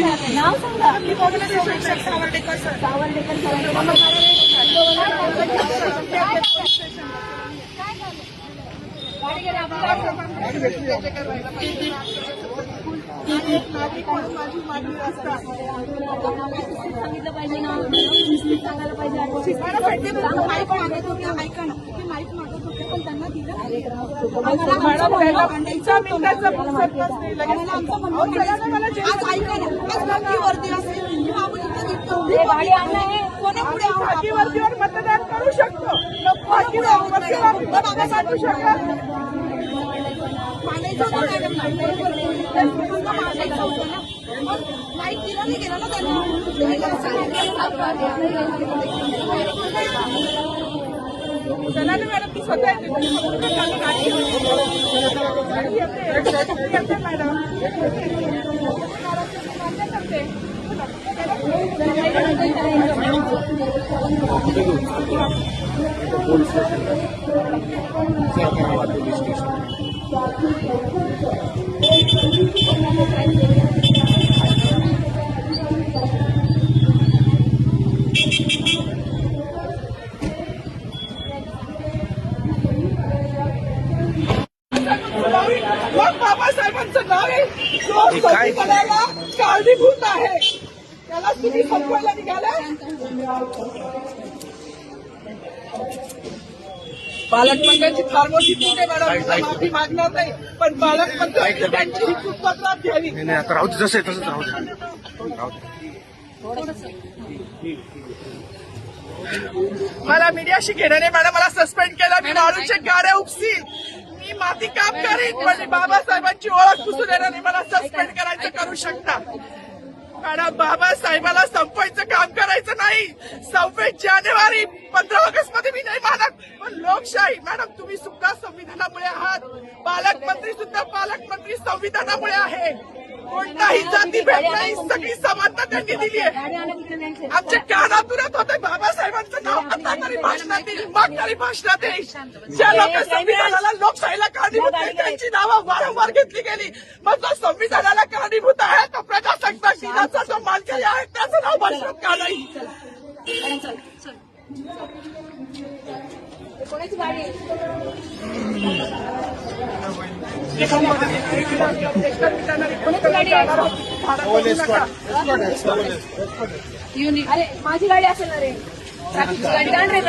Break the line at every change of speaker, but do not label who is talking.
नाव सांगा.
मी बघले शिक्षक Sawardekar sir.
Sawardekar sir. गाडी गेली
माझी मागणी असतात
सांगितलं पाहिजे ना, सांगायला पाहिजे.
माईक मागत होते, ऐका ना, ते माईक मागत होते पण त्यांना दिलं.
मॅडम
मला ऐका ना, वर्दी असेल
गाडी आणलं
कोणापुढे वर्दीवर मतदान करू शकतो. बाबासाहेब शकत माईक दिला नाही गेला ना त्यांना. मॅडम ती स्वतः बाबासाहेबांचं नाव आहे जो संविधानाला कारणीभूत आहे, त्याला तुम्ही संपवायला निघाला. पालकमंत्र्यांची फार मोठी चूक आहे मॅडम, माफी मागणार नाही, पण पालकमंत्र्यांची त्यांची ही चूक पत्रात घ्यावी.
आता राहू दे, जसं तसंच राहू दे.
मला मीडियाशी घेणं नाही मॅडम, मला सस्पेंड केलं, मी मारूचे गाड्या उपसील, मी माती काम करीन, पण बाबासाहेबांची ओळख पुसून येणार नाही. मला सस्पेंड करायचं करू शकता मॅडम. बाबासाहेबाला संपवायचं काम करायचं नाही. 26 जानेवारी 15 ऑगस्ट मध्ये मी नाही मानत, पण लोकशाही मॅडम तुम्ही सुद्धा संविधानामुळे आहात. पालकमंत्री सुद्धा पालकमंत्री संविधानामुळे आहे. कोणताही जाती भेद नाही, सगळी समानता त्यांनी दिली आहे. आमच्या कानातुरात होते बाबासाहेबांचं नाव आता तरी भाषणात येईल, मग तरी भाषणात येईल. ज्या लोक संविधानाला लोकशाहीला कारणीभूत आहे त्यांची नावं वारंवार घेतली गेली. मग जो संविधानाला कारणीभूत आहे तो प्रजासत्ताक दिनाचा जो मानकरी आहे त्याचं नाव भाषणात का नाही.
कोणाची गाडी अरे माझी गाडी असेल ना रे, ट्रॅफिकची गाडी का रे.